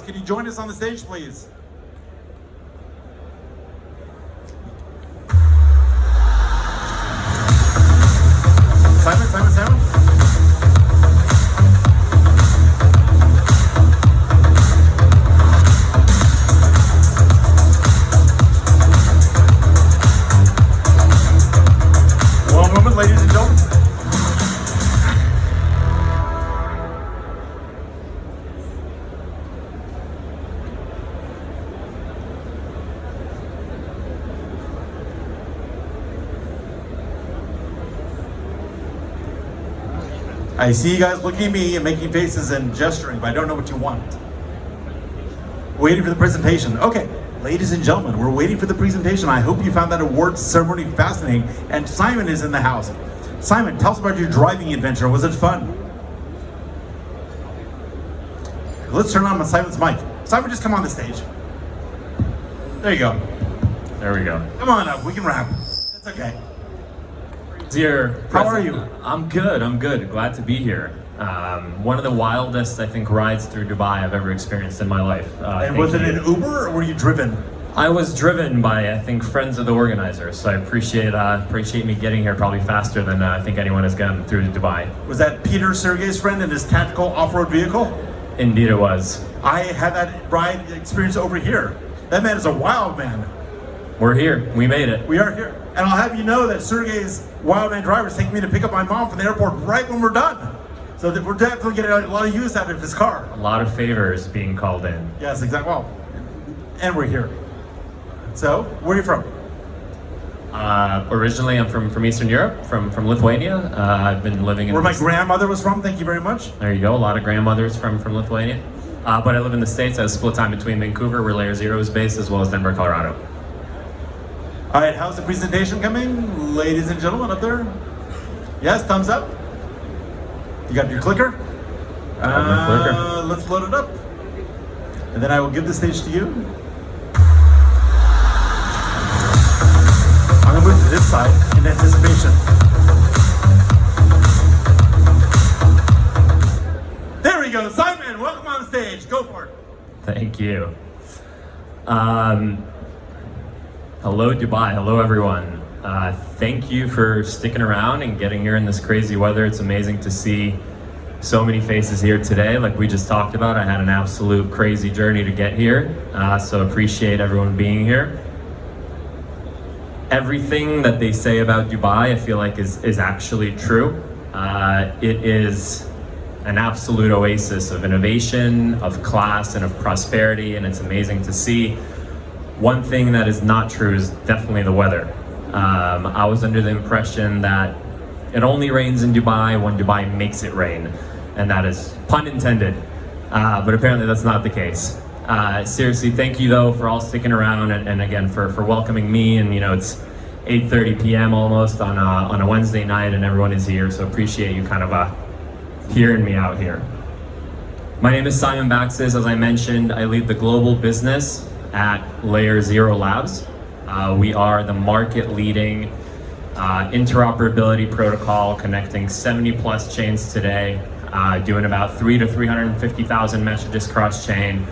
Can you join us on the stage, please? Simon. One moment, ladies and gentlemen. I see you guys looking at me and making faces and gesturing, but I don't know what you want. Waiting for the presentation. Okay, ladies and gentlemen, we're waiting for the presentation. I hope you found that awards ceremony fascinating. And Simon is in the house. Simon, tell us about your driving adventure. Was it fun? Let's turn on Simon's mic. Simon, just come on the stage. There you go. There we go. Come on up, we can rap. It's okay. How are you? I'm good. Glad to be here. One of the wildest, I think, rides through Dubai I've ever experienced in my life. And was it an Uber or were you driven? I was driven by, I think, friends of the organizers. So I appreciate me getting here probably faster than I think anyone has gotten through to Dubai. Was that Peter Sergey's friend in his tactical off-road vehicle? Indeed it was. I had that ride experience over here. That man is a wild man. We're here. We made it. We are here. And I'll have you know that Sergey's Wildman driver is taking me to pick up my mom from the airport right when we're done. So that we're definitely getting a lot of use out of his car. A lot of favors being called in. Yes, exactly. Well, and we're here. So, where are you from? Originally, I'm from Eastern Europe, from Lithuania. I've been living in where my grandmother was from. Thank you very much. There you go. A lot of grandmothers from Lithuania. But I live in the States. I have a split time between Vancouver, where LayerZero is based, as well as Denver, Colorado. All right, how's the presentation coming? Ladies and gentlemen up there? Yes, thumbs up. You got your clicker? My clicker. Let's load it up. And then I will give the stage to you. I'm gonna move to this side in anticipation. There we go, Simon, welcome on stage, go for it. Thank you. Hello Dubai, hello everyone. Thank you for sticking around and getting here in this crazy weather. It's amazing to see so many faces here today. Like we just talked about, I had an absolute crazy journey to get here. So appreciate everyone being here. Everything that they say about Dubai, I feel like is actually true. It is an absolute oasis of innovation, of class, and of prosperity, and it's amazing to see. One thing that is not true is definitely the weather. I was under the impression that it only rains in Dubai when Dubai makes it rain, and that is pun intended, but apparently that's not the case. Seriously, thank you though for all sticking around, and again for welcoming me, and you know it's 8:30 p.m. almost on a Wednesday night and everyone is here, so appreciate you kind of hearing me out here. My name is Simon Baxis. As I mentioned, I lead the global business at LayerZero Labs. We are the market leading interoperability protocol connecting 70 plus chains today, doing about 300 to 350,000 messages cross-chain,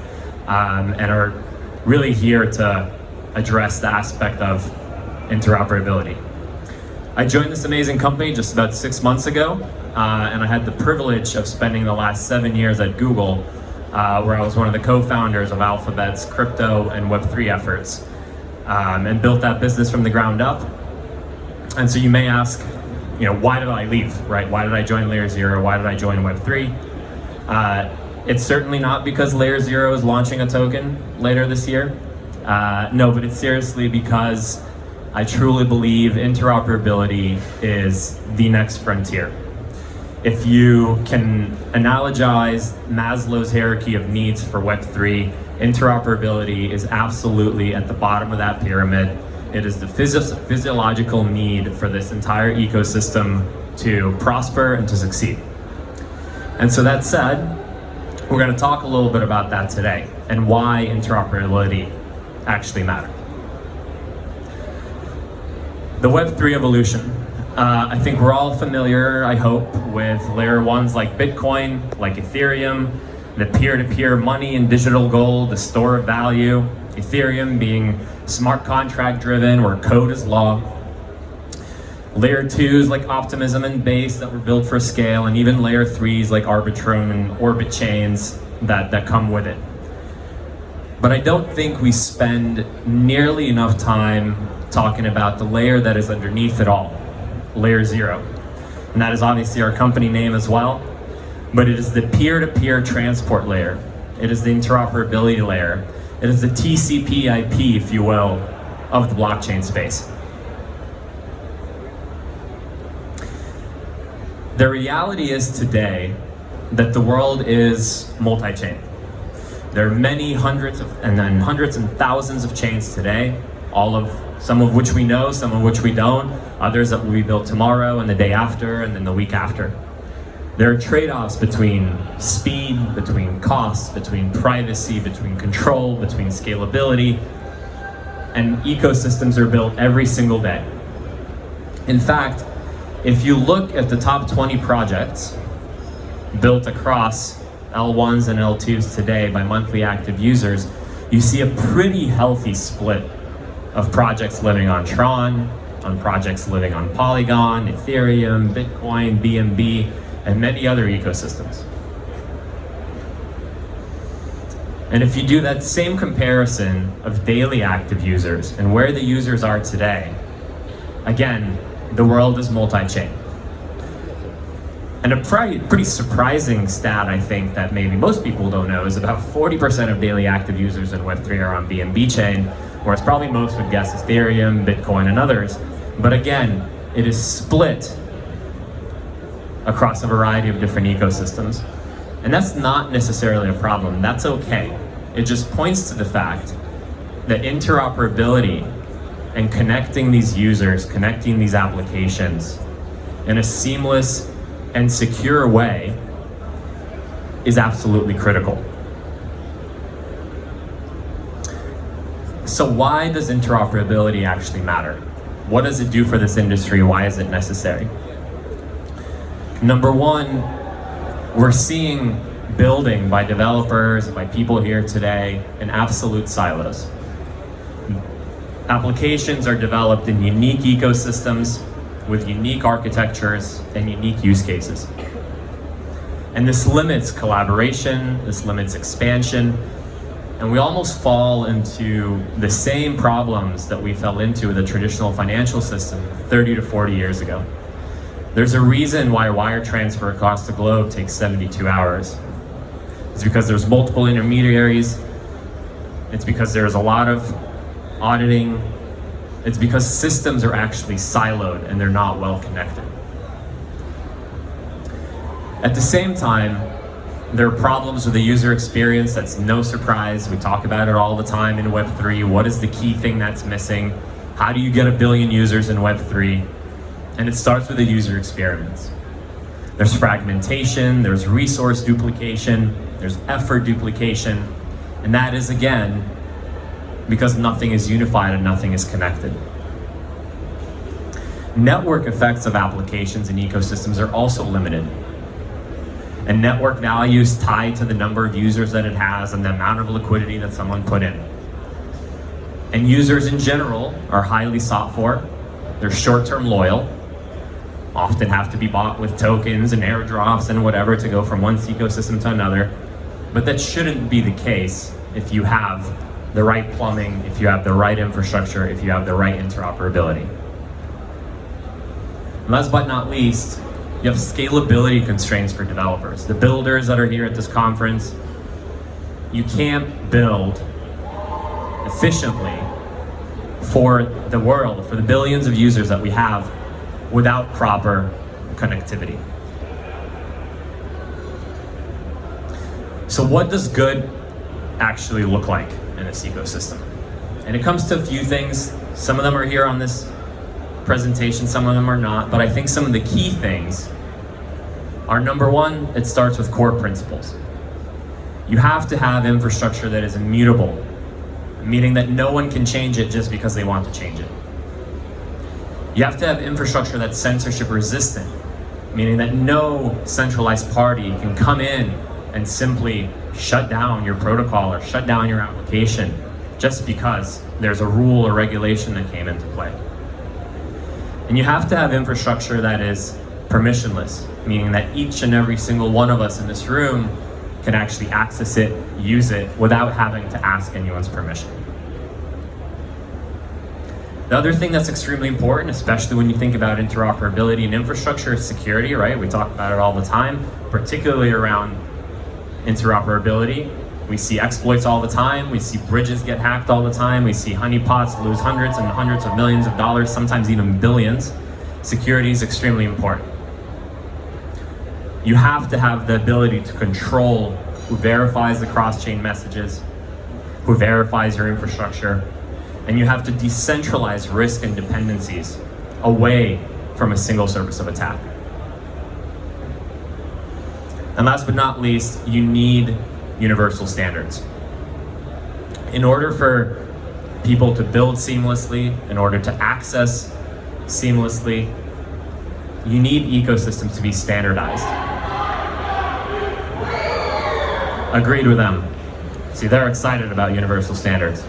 and are really here to address the aspect of interoperability. I joined this amazing company just about 6 months ago, and I had the privilege of spending the last 7 years at Google, where I was one of the co-founders of Alphabet's crypto and Web3 efforts, and built that business from the ground up. And so you may ask, you know, why did I leave, right? Why did I join LayerZero? Why did I join Web3? It's certainly not because LayerZero is launching a token later this year. No, but it's seriously because I truly believe interoperability is the next frontier. If you can analogize Maslow's hierarchy of needs for Web3, interoperability is absolutely at the bottom of that pyramid. It is the physiological need for this entire ecosystem to prosper and to succeed. And so that said, we're going to talk a little bit about that today and why interoperability actually matters. The Web3 evolution. I think we're all familiar, I hope, with layer ones like Bitcoin, like Ethereum, the peer-to-peer money and digital gold, the store of value, Ethereum being smart contract driven where code is law, layer 2s like Optimism and Base that were built for scale, and even layer 3s like Arbitrum and Orbit chains that come with it. But I don't think we spend nearly enough time talking about the layer that is underneath it all, LayerZero. And that is obviously our company name as well, but it is the peer-to-peer transport layer. It is the interoperability layer. It is the TCP IP, if you will, of the blockchain space. The reality is today that the world is multi-chain. There are many hundreds and thousands of chains today, some of which we know, some of which we don't, others that will be built tomorrow and the day after and then the week after. There are trade-offs between speed, between costs, between privacy, between control, between scalability, and ecosystems are built every single day. In fact, if you look at the top 20 projects built across L1s and L2s today by monthly active users, you see a pretty healthy split of projects living on Tron, on projects living on Polygon, Ethereum, Bitcoin, BNB, and many other ecosystems. And if you do that same comparison of daily active users and where the users are today, again, the world is multi-chain. And a pretty surprising stat, I think, that maybe most people don't know is about 40% of daily active users in Web3 are on BNB chain, whereas probably most would guess Ethereum, Bitcoin, and others. But again, it is split across a variety of different ecosystems. And that's not necessarily a problem. That's okay. It just points to the fact that interoperability and connecting these users, connecting these applications in a seamless and secure way is absolutely critical. So why does interoperability actually matter? What does it do for this industry? Why is it necessary? Number one, we're seeing building by developers, by people here today, in absolute silos. Applications are developed in unique ecosystems with unique architectures and unique use cases. And this limits collaboration, this limits expansion, and we almost fall into the same problems that we fell into with the traditional financial system 30 to 40 years ago. There's a reason why wire transfer across the globe takes 72 hours. It's because there's multiple intermediaries. It's because there's a lot of auditing. It's because systems are actually siloed and they're not well connected. At the same time, there are problems with the user experience. That's no surprise. We talk about it all the time in Web3. What is the key thing that's missing? How do you get 1 billion users in Web3? And it starts with the user experience. There's fragmentation, there's resource duplication, there's effort duplication, and that is, again, because nothing is unified and nothing is connected. Network effects of applications and ecosystems are also limited. And network value is tied to the number of users that it has and the amount of liquidity that someone put in. And users in general are highly sought for. They're short-term loyal, often have to be bought with tokens and airdrops and whatever to go from one ecosystem to another. But that shouldn't be the case if you have the right plumbing, if you have the right infrastructure, if you have the right interoperability. Last but not least, you have scalability constraints for developers. The builders that are here at this conference, you can't build efficiently for the world, for the billions of users that we have, without proper connectivity. So what does good actually look like in this ecosystem? And it comes to a few things. Some of them are here on this presentation, some of them are not, but I think some of the key things are, number one, it starts with core principles. You have to have infrastructure that is immutable, meaning that no one can change it just because they want to change it. You have to have infrastructure that's censorship resistant, meaning that no centralized party can come in and simply shut down your protocol or shut down your application just because there's a rule or regulation that came into play. And you have to have infrastructure that is permissionless, meaning that each and every single one of us in this room can actually access it, use it, without having to ask anyone's permission. The other thing that's extremely important, especially when you think about interoperability and infrastructure security, right? We talk about it all the time, particularly around interoperability. We see exploits all the time. We see bridges get hacked all the time. We see honeypots lose hundreds and hundreds of millions of dollars, sometimes even billions. Security is extremely important. You have to have the ability to control who verifies the cross-chain messages, who verifies your infrastructure, and you have to decentralize risk and dependencies away from a single surface of attack. And last but not least, you need universal standards. In order for people to build seamlessly, in order to access seamlessly, you need ecosystems to be standardized. Agreed with them. See, they're excited about universal standards.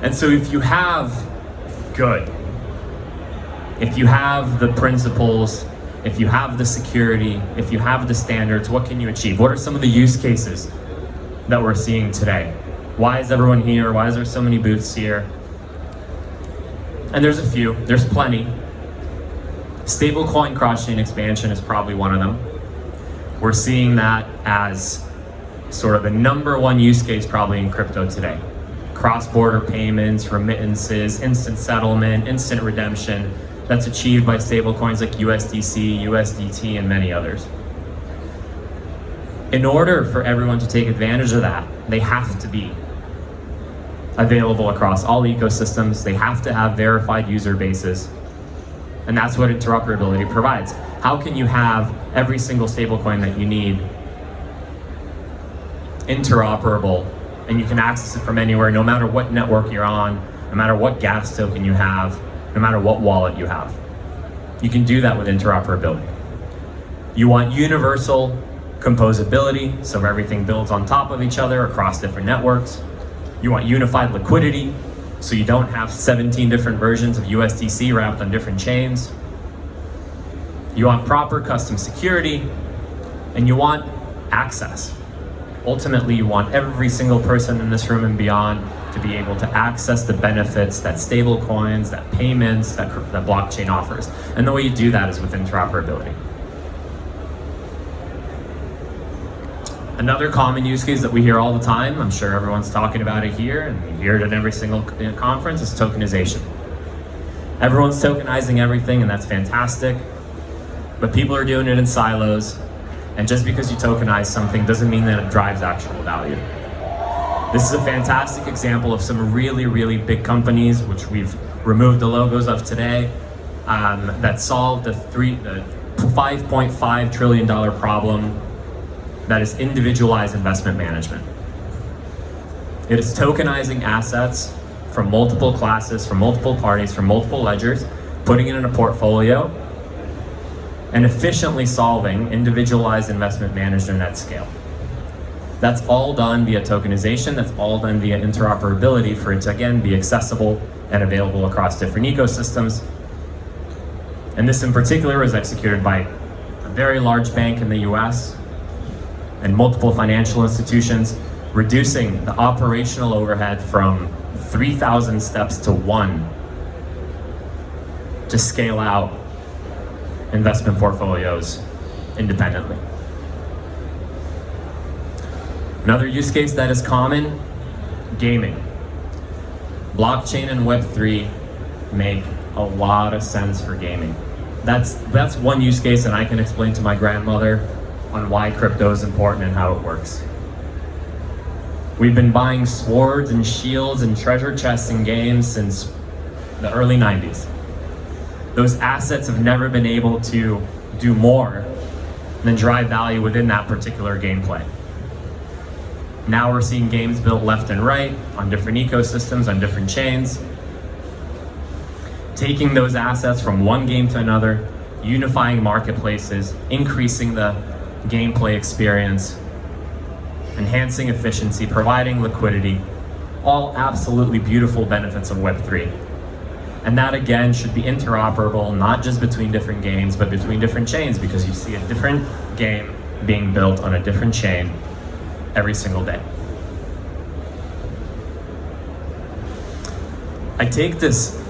And so if you have if you have the principles, if you have the security, if you have the standards, what can you achieve? What are some of the use cases that we're seeing today? Why is everyone here? Why is there so many booths here? And there's a few, there's plenty. Stablecoin cross-chain expansion is probably one of them. We're seeing that as sort of the number one use case probably in crypto today. Cross-border payments, remittances, instant settlement, instant redemption, that's achieved by stablecoins like USDC, USDT, and many others. In order for everyone to take advantage of that, they have to be available across all ecosystems. They have to have verified user bases. And that's what interoperability provides. How can you have every single stablecoin that you need interoperable, and you can access it from anywhere, no matter what network you're on, no matter what gas token you have, no matter what wallet you have. You can do that with interoperability. You want universal composability, so everything builds on top of each other across different networks. You want unified liquidity, so you don't have 17 different versions of USDC wrapped on different chains. You want proper custom security, and you want access. Ultimately, you want every single person in this room and beyond to be able to access the benefits that stable coins, that payments, that blockchain offers. And the way you do that is with interoperability. Another common use case that we hear all the time, I'm sure everyone's talking about it here, and you hear it at every single conference, is tokenization. Everyone's tokenizing everything, and that's fantastic, but people are doing it in silos, and just because you tokenize something doesn't mean that it drives actual value. This is a fantastic example of some really, really big companies, which we've removed the logos of today, that solved the $5.5 trillion problem that is individualized investment management. It is tokenizing assets from multiple classes, from multiple parties, from multiple ledgers, putting it in a portfolio, and efficiently solving individualized investment management at scale. That's all done via tokenization, that's all done via interoperability for it to, again, be accessible and available across different ecosystems. And this in particular was executed by a very large bank in the US and multiple financial institutions, reducing the operational overhead from 3,000 steps to 1 to scale out investment portfolios independently. Another use case that is common, gaming. Blockchain and Web3 make a lot of sense for gaming. That's one use case, and I can explain to my grandmother on why crypto is important and how it works. We've been buying swords and shields and treasure chests in games since the early 90s. Those assets have never been able to do more than drive value within that particular gameplay. Now we're seeing games built left and right on different ecosystems, on different chains, taking those assets from one game to another, unifying marketplaces, increasing the gameplay experience, enhancing efficiency, providing liquidity, all absolutely beautiful benefits of Web3. And that again should be interoperable, not just between different games, but between different chains, because you see a different game being built on a different chain every single day. I take this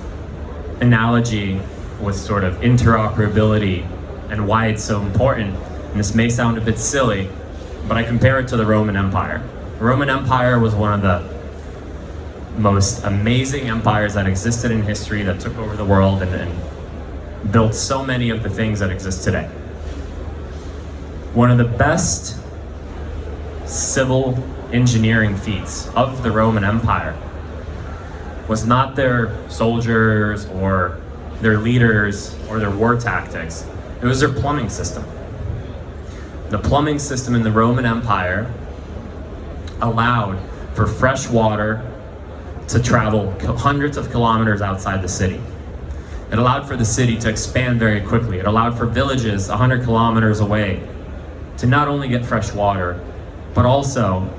analogy with sort of interoperability and why it's so important, and this may sound a bit silly, but I compare it to the Roman Empire. The Roman Empire was one of the most amazing empires that existed in history, that took over the world and built so many of the things that exist today. One of the best civil engineering feats of the Roman Empire was not their soldiers or their leaders or their war tactics. It was their plumbing system. The plumbing system in the Roman Empire allowed for fresh water to travel hundreds of kilometers outside the city. It allowed for the city to expand very quickly. It allowed for villages 100 kilometers away to not only get fresh water, but also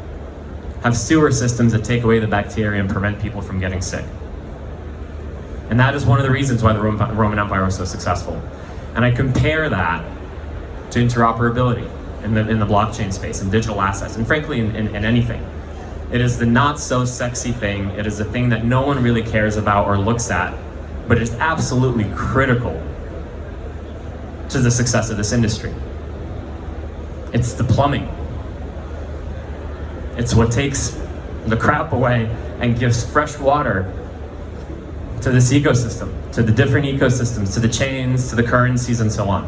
have sewer systems that take away the bacteria and prevent people from getting sick. And that is one of the reasons why the Roman Empire was so successful. And I compare that to interoperability in the blockchain space and digital assets, and frankly in anything. It is the not so sexy thing. It is the thing that no one really cares about or looks at, but it is absolutely critical to the success of this industry. It's the plumbing. It's what takes the crap away and gives fresh water to this ecosystem, to the different ecosystems, to the chains, to the currencies, and so on.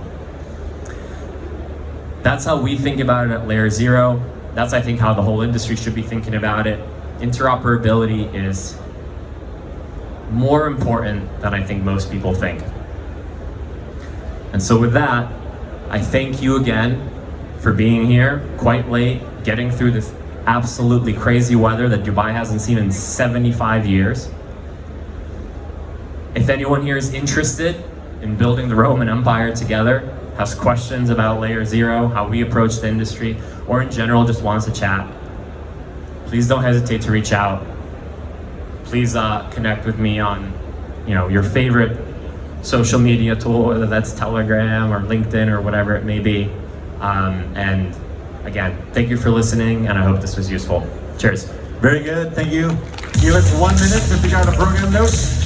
That's how we think about it at LayerZero. That's, I think, how the whole industry should be thinking about it. Interoperability is more important than I think most people think. And so with that, I thank you again for being here quite late, getting through this absolutely crazy weather that Dubai hasn't seen in 75 years. If anyone here is interested in building the Roman Empire together, has questions about LayerZero, how we approach the industry, or in general just wants to chat, please don't hesitate to reach out. Please connect with me on, your favorite social media tool, whether that's Telegram or LinkedIn or whatever it may be. And again, thank you for listening, and I hope this was useful. Cheers. Very good, thank you. Give us 1 minute to figure out a program note.